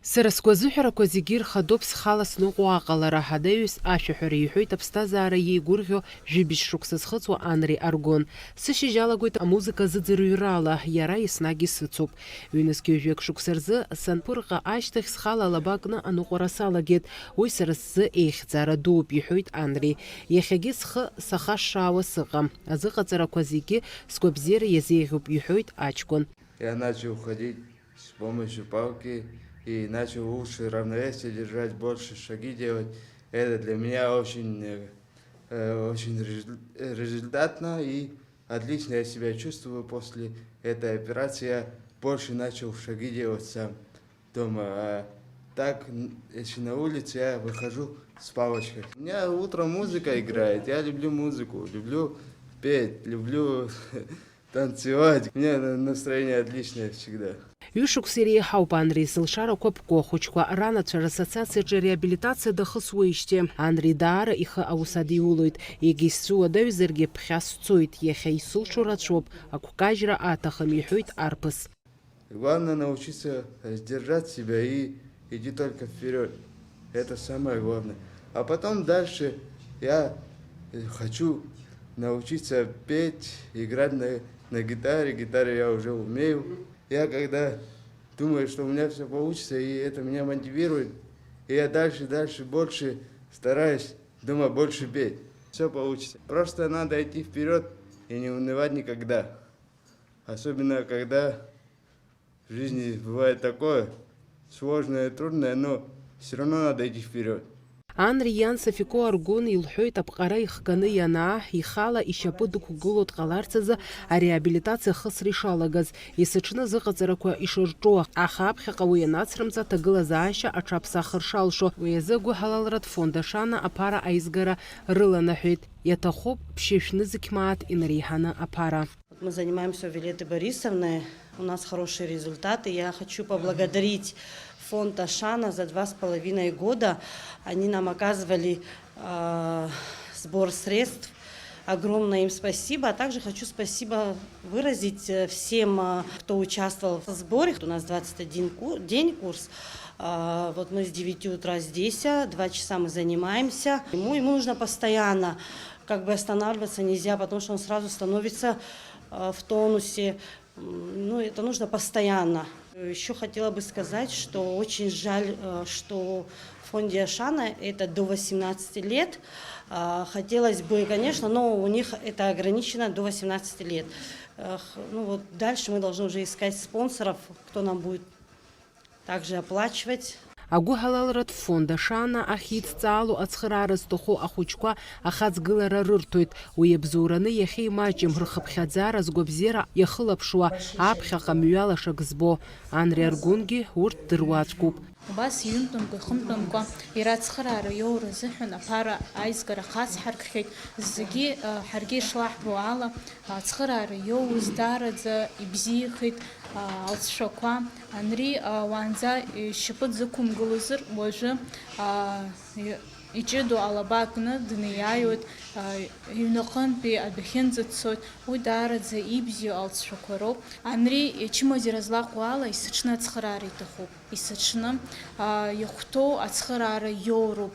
Сара сгәазыҳәарақәа зегьы ирхадоуп схала сныҟәо аҟалара. Ҳадаҩыс ашәаҳәара иҳәоит аԥсҭазаара еигәырӷьо жәибжь шықәса зхыҵуа Анри Аргон. Сышьыжь алагоит амузыка зыӡырҩрала, иара еснагь исыцуп. Ҩынызқьҩыжәҩык шықәса рзы санԥырҟа ашьҭахь схала алаба кны аныҟәара салагеит. Уи сара сзы еихьӡара дууп, иҳәоит Анри. Иахьагьы схы сахашшаауа сыҟам. Азыҟаҵарақәа зегьы сгәабзиара иазеиӷьуп, иҳәоит аҷкәын. Я начал ходить с помощью палки и начал лучше равновесие держать, больше шаги делать. Это для меня очень результатно и отлично я себя чувствую после этой операции. Я больше начал шаги делать сам дома. А так, если на улице, я выхожу с палочкой. У меня утром музыка играет, я люблю музыку, люблю петь, люблю танцевать. У меня настроение отличное всегда. Ҩышықәса иреиҳауп Анри зылшарақәа ԥго ахәыҷқәа ранацәа рассоциациаҿы реабилитациа дахысуеижьҭеи. Анри даара ихы аус адиулоит. Егьа исзуадаҩзаргьы ԥхьа сцоит. Иахьа исылшо рацәоуп. Агәкажьра аҭахым, иҳәоит арԥыс. Главное научиться сдержать себя и идти только вперед. Это самое главное. А потом дальше я хочу научиться петь, играть на гитаре. Гитару я уже умею. Я когда думаю, что у меня все получится, и это меня мотивирует, и я дальше больше стараюсь, думаю, больше петь. Все получится. Просто надо идти вперед и не унывать никогда. Особенно, когда в жизни бывает такое сложное, трудное, но все равно надо идти вперед. Анри иан Сафико Аргон илҳәоит аԥҟара ихганы ианаа, ихала ишьапы дықәгыло дҟаларц азы ареабилитациа хысра ишалагаз, есыҽны зыҟаҵарақәа ишырҿу, аха аԥхьаҟа уи анацрымҵа аҭагылазаашьа аҽаԥсахыр шалшо. Уи азы Гәыҳалалратә фонд Ашана аԥара аизгара рыланаҳәеит. Иаҭахуп ԥшьышәны зықьмааҭ инареиҳаны аԥара. Мы занимаемся у Виолетты Борисовны, у нас хорошие результаты. Я хочу поблагодарить фонд Ашана за 2,5 года. Они нам оказывали сбор средств. Огромное им спасибо. А также хочу спасибо выразить всем, кто участвовал в сборе. У нас 21 день курс. Вот мы с 9 утра здесь, 2 часа мы занимаемся. Ему нужно постоянно, останавливаться нельзя, потому что он сразу становится в тонусе. Это нужно постоянно. Еще хотела бы сказать, что очень жаль, что в фонде Ашана это до 18 лет. Хотелось бы, конечно, но у них это ограничено до 18 лет. Дальше мы должны уже искать спонсоров, кто нам будет также оплачивать. Агәыҳалалратә фонд Ашана ахьицҵаало ацхыраара зҭаху ахәыҷқәа ахаҵгылара рырҭоит. Уи абзоураны иахьа имаҷым рхыԥхьаӡара згәабзиара иахылаԥшуа аԥхьаҟа мҩалашак збо. Анри Аргонгьы урҭ дыруаӡәкуп. Убас иҩынтәымкәа ихынтәымкәа иара ацхыраара иоура азыҳәан аԥара аизгара хас ҳаркхьеит. Зегьы ҳаргьы ишлагәо ала ацхыраара иоуз даараӡа ибзиахеит алҵшәақәа. Анри уаанӡа ишьапы дзықәымгылозар уажәы иҷыдоу алаба кны днеиааиуеит, иҩнаҟынтәи адәахьынӡа дцоит. Уи даараӡа ибзиоу алҵшәақәа роуп. Анри ичымазара злаҟоу ала есыҽны ацхыраара иҭахуп. Есыҽны иахәҭоу ацхыраара иоуроуп.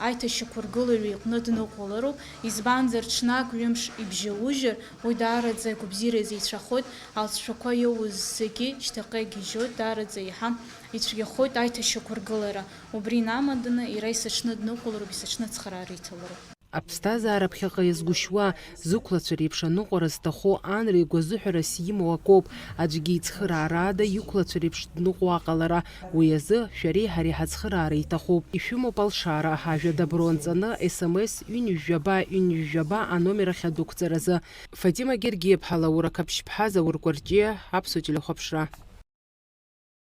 Аиҭашьақәа ргылаҩ иҟны дныҟәалароуп. Избанзар ҽнак ҩымш ибжьаужьыр, уи даараӡа игәабзиара изеицәахоит. Алҵшәақәа иоуз зегьы шьҭахьҟа игьежьоит, даараӡа иаҳа ицәгьахоит аиҭашьақәа ргылара. Убри инамаданы иара есыҽны дныҟәалароуп, есыҽны ацхыраара иҭалароуп. Аԥсҭазаара ԥхьаҟа иазгәышьуа, зықәлацәа реиԥш аныҟәара зҭаху Анри гәазыҳәарас имоу акоуп. Аӡәгьы ицхыраарада иқәлацәа реиԥш дныҟәо аҟалара. Уи азы шәареи ҳареи ҳацхыраара иҭахуп. Ишәымоуп алшара, ҳажәа дабро анҵаны SMS ҩынҩажәаба аномер ахь адәықәҵаразы. Фатима Гергиев-ԥҳа, Лаура Қаԥшь-ԥҳа, Заур Кәарҷиа, Аԥсуа телехәаԥшра.